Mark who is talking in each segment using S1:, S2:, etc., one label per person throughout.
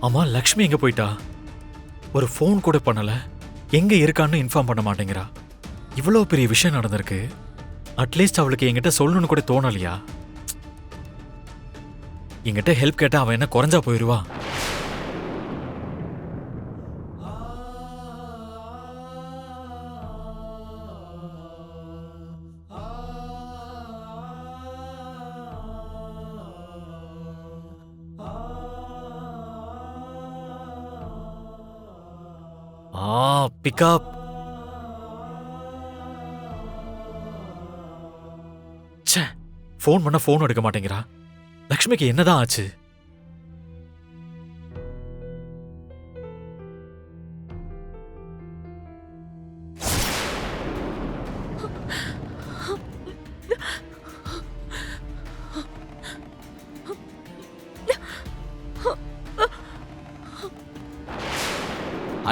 S1: அம்மா லக்ஷ்மி எங்க போயிட்டா? ஒரு ஃபோன் கூட பண்ணல, எங்க இருக்கான்னு இன்ஃபார்ம் பண்ண மாட்டேங்கிறா. இவ்வளோ பெரிய விஷயம் நடந்திருக்கு, அட்லீஸ்ட் அவளுக்கு என்கிட்ட சொல்லணும்னு கூட தோணலையா? என்கிட்ட ஹெல்ப் கேட்டா அவன் என்ன குறைஞ்சா போயிருவா? பிக்கப். ச்சே, ஃபோன் பண்ண ஃபோன் எடுக்க மாட்டேங்கிறா. லக்ஷ்மிக்கு என்னதான் ஆச்சு?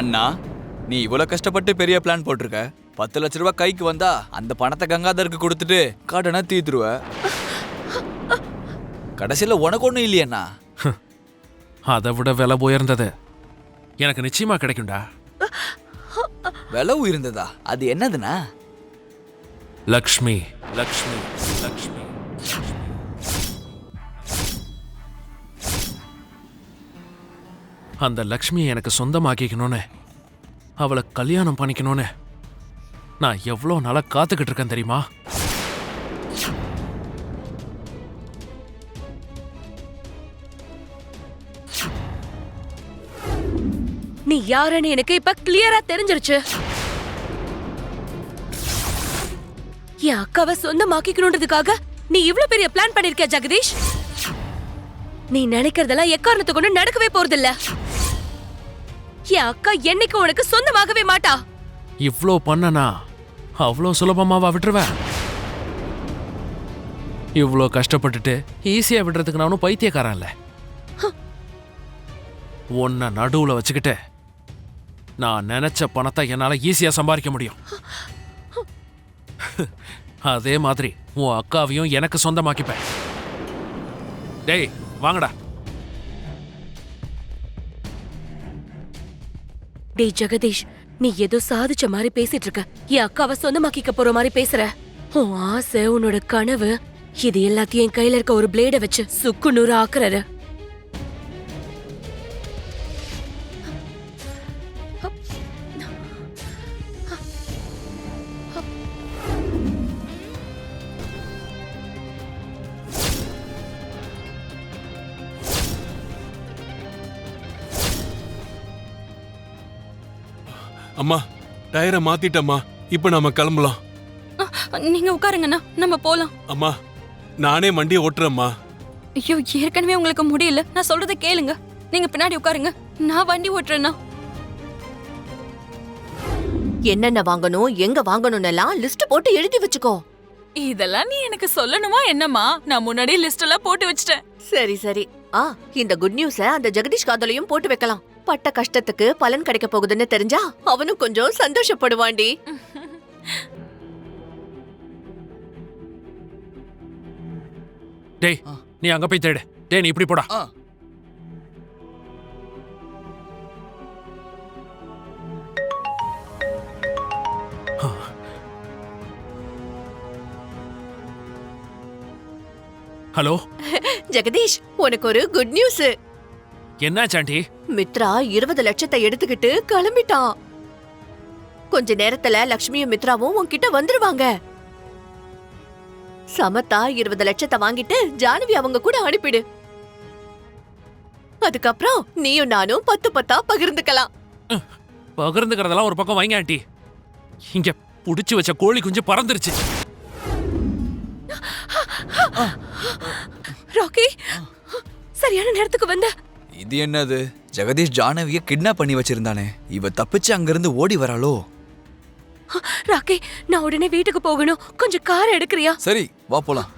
S2: அண்ணா, நீ இவ்வளவு கஷ்டப்பட்டு பெரிய பிளான் போட்டிருக்க. 10 லட்ச ரூபாய் கைக்கு வந்தா அந்த பணத்தை கங்காதருக்கு கொடுத்துட்டு கடனை தீத்துருவ. கடைசியில உனக்கு ஒண்ணும் இல்லையண்ணா.
S3: அதை விட விலை உயர்ந்தது எனக்கு நிச்சயமா கிடைக்கும்டா.
S2: விலை உயர்ந்ததா? அது என்னதுண்ணா?
S3: லக்ஷ்மி, லக்ஷ்மி, லக்ஷ்மி. அந்த லக்ஷ்மியை எனக்கு சொந்தமாக்கிக்கணும்னு, அவளை கல்யாணம் பண்ணிக்கணும்னு நான் எவ்வளோ நாளா காத்துக்கிட்டு இருக்கேன் தெரியுமா?
S4: நீ யாருன்னு எனக்கு இப்ப கிளியரா தெரிஞ்சிருச்சு. என் அக்காவை சொந்தமாக்கிக்கணுன்றதுக்காக நீ இவ்ளோ பெரிய பிளான் பண்ணிருக்க ஜெகதீஷ். நீ நினைக்கிறதெல்லாம் எக்காரணத்தை கொண்டு நடக்கவே போறதில்ல. என் அக்கா என்னைக்கு உனக்கு சொந்தமாகவே மாட்டா.
S3: இவ்ளோ பண்ணனா அவ்வளோ சுலபமாவா விட்டுருவேன்? இவ்ளோ கஷ்டப்பட்டுட்டு ஈஸியா விடுறதுக்கு நானும் பைத்தியக்காரன் இல்ல. உன்னை நடுவுல வச்சுக்கிட்டு நான் நினைச்ச பணத்தை என்னால ஈஸியா சம்பாதிக்க முடியும். அதே மாதிரி உன் அக்காவையும் எனக்கு சொந்தமாக்கிப்பேன். டேய் வாங்கடா.
S4: டேய் ஜெகதீஷ், நீ ஏதோ சாதிச்ச மாதிரி பேசிட்டு இருக்க. என் அக்காவை சொந்தமாக்கிக்க போற மாதிரி பேசுற. உன் ஆசை, உன்னோட கனவு, இது எல்லாத்தையும் என் கையில இருக்க ஒரு பிளேட வச்சு சுக்கு நூறு ஆக்குறாரு.
S5: அம்மா, டயரை மாத்திட்டம்மா. இப்ப நாம கிளம்பலாம்.
S6: நீங்க உட்காருங்கண்ணா, நம்ம போலாம்.
S5: அம்மா, நானே வண்டியை ஓட்டுறேம்மா.
S6: ஐயோ, ஏற்கனவே உங்களுக்கு முடியல. நான் சொல்றதை கேளுங்க. நீங்க பின்னாடி உட்காருங்க, நான் வண்டி ஓட்டுறேன்னா.
S7: என்னென்ன வாங்கணும், எங்க வாங்கணும்னு எல்லாம் லிஸ்ட் போட்டு எழுதி வச்சுக்கோ.
S6: இதெல்லாம் நீ எனக்கு சொல்லணுமா என்னம்மா? நான் முன்னாடியே லிஸ்ட் எல்லாம் போட்டு வச்சிட்டேன்.
S7: சரி சரி. இந்த குட் நியூஸ அந்த ஜெகதீஷ் காதலையும் போட்டு வைக்கலாம். பட்ட கஷ்டத்துக்கு பலன் கிடைக்க போகுதுன்னு தெரிஞ்சா அவனும் கொஞ்சம் சந்தோஷப்படுவாண்டி.
S3: டேய் நீ அங்க போய் தேடு. டேய் நீ இப்படி போடா. ஹலோ
S7: ஜெகதீஷ், உனக்கு ஒரு குட் நியூஸ்.
S3: என்ன சாண்டி?
S7: மித்ரா 20 லட்சத்தை எடுத்துக்கிட்டு கிளம்பிட்டான். கொஞ்ச நேரத்துல லக்ஷ்மியும் மித்ராவும் உன்கிட்ட வந்துருவாங்க. சமத்தா 20 லட்சத்தை வாங்கிட்டு ஜானவி அவங்க கூட அனுப்பிடு. அதுக்கப்புறம் நீயும் நானும் 10 பகிர்ந்துக்கலாம்.
S3: பகிர்ந்துக்கிறதெல்லாம் ஒரு பக்கம் வைங்க ஆண்டி. இங்க புடிச்சு வச்ச கோழி குஞ்சு பறந்துருச்சு.
S4: ராக்கி, சரியான நேரத்துக்கு வந்த.
S2: இது என்னது? ஜெகதீஷ் ஜானவியை கிட்னாப் பண்ணி வச்சிருந்தானே, இவ தப்பிச்சு அங்கிருந்து ஓடி வராளோ?
S4: ராக்கி, நான் உடனே வீட்டுக்கு போகணும். கொஞ்சம் கார் எடுக்கறியா?
S2: சரி, வா போலாம்.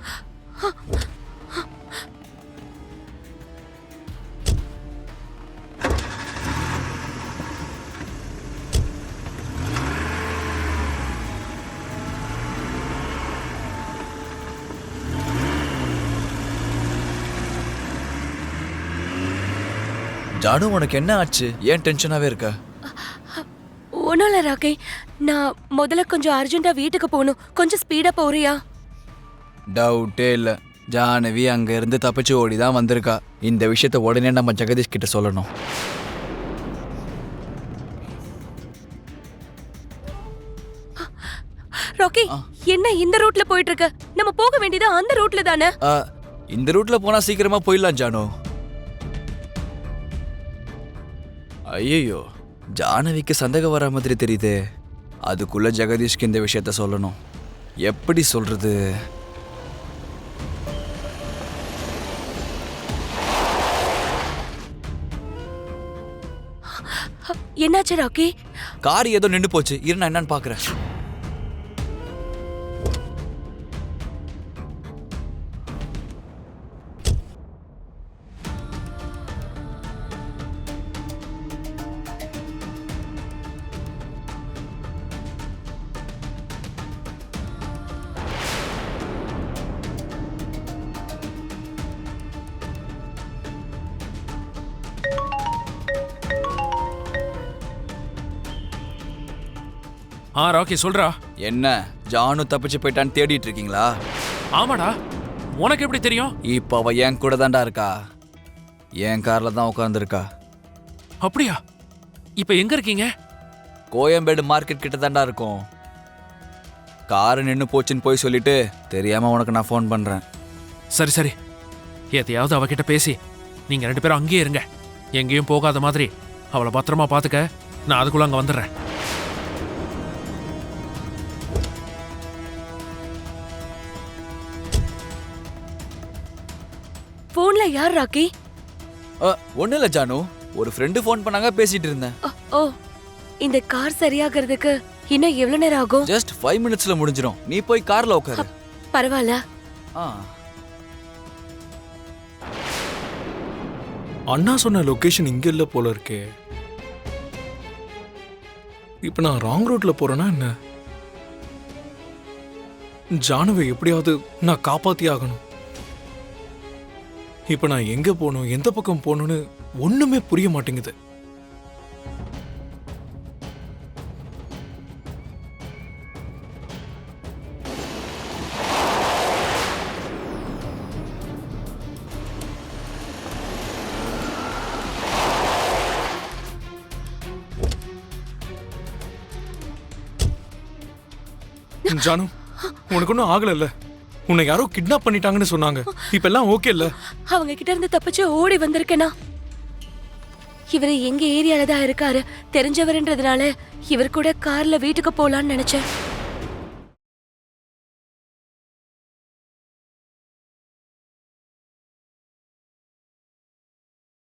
S2: ஜானு உனக்கு என்ன ஆச்சு? ஏன் டென்ஷனாவே இருக்க?
S4: ஒன்றும் இல்லை ராக்கி, நான் முதல்ல கொஞ்சம் அர்ஜென்ட்டா வீட்டுக்கு போகணும். கொஞ்சம் ஸ்பீடா போறியா?
S2: டவுட்டே இல்ல, ஜானவி அங்க இருந்து தப்பிச்சு ஓடி தான் வந்திருக்கா. இந்த விஷயத்த உடனே நம்ம ஜெகதீஷ் கிட்ட சொல்லணும்.
S4: ராக்கி, என்ன இந்த ரூட்ல போயிட்டு இருக்க? நம்ம போக வேண்டியது அந்த ரூட்ல தானே?
S2: இந்த ரூட்ல போனா சீக்கிரமா போயிடலாம் ஜானு. ஐயோ, ஜானவிக்கு சந்தேகம் வர மாதிரி தெரியுது. அதுக்குள்ள ஜெகதீஷ்க்கு இந்த விஷயத்த சொல்லணும். எப்படி சொல்றது?
S4: என்னாச்சு ராக்கி?
S2: கார் ஏதோ நின்று போச்சு. இரு, நான் என்னன்னு பாக்குறேன்.
S3: ராக்கி சொல்றா.
S2: என்ன, ஜானு தப்பிச்சு போயிட்டான்னு தேடிட்டு இருக்கீங்களா?
S3: ஆமாடா, உனக்கு எப்படி தெரியும்?
S2: இப்ப அவ என் கூட தான்டா இருக்கா. என் கார்ல தான் உட்காந்துருக்கா.
S3: அப்படியா? இப்ப எங்க இருக்கீங்க?
S2: கோயம்பேடு மார்க்கெட் கிட்ட தான்டா இருக்கும். காரு நின்று போச்சுன்னு போய் சொல்லிட்டு தெரியாம உனக்கு நான் ஃபோன் பண்றேன்.
S3: சரி சரி, எதையாவது அவகிட்ட பேசி நீங்க 2 பேரும் அங்கேயே இருங்க. எங்கேயும் போகாத மாதிரி அவளை பத்திரமா பாத்துக்க. நான் அதுக்குள்ள அங்க வந்துடுறேன்.
S4: போன்ல யார் ராக்கி?
S2: ஒன்னும் இல்ல ஜானு, ஒரு ஃப்ரெண்டு ஃபோன் பண்ணாங்க, பேசிட்டு இருந்தேன்.
S4: ஓ, இந்த கார் சரியாகிறதுக்கு இன்னும் எவ்வளவு நேரம் ஆகும்?
S2: ஜஸ்ட் 5 மினிட்ஸ்ல முடிஞ்சிடும். நீ போய் கார்ல உட்காரு.
S4: பரவாயில்ல.
S5: அண்ணா சொன்ன லொகேஷன் இங்க இல்ல போல இருக்கே. இப்ப நான் ராங் ரூட்ல போறேன்னா என்ன? ஜானுவை எப்படியாவது நான் காப்பாத்தி ஆகணும். இப்ப நான் எங்க போகணும், எந்த பக்கம் போகணும்னு ஒண்ணுமே புரிய மாட்டேங்குது. ஜானு, உனக்கு ஒன்றும் ஆகல? உன்னை யாரோ கிட்னாப் பண்ணிட்டாங்கன்னு சொன்னாங்க. இப்ப எல்லாம் ஓகே இல்ல?
S4: அவங்க கிட்ட இருந்து தப்பிச்சு ஓடி வந்திருக்கேனா? இவரு எங்க ஏரியால தான் இருக்காரு, தெரிஞ்சவர்ன்றதுனால இவர் கூட கார்ல வீட்டுக்கு போலான்னு நினைச்சேன்.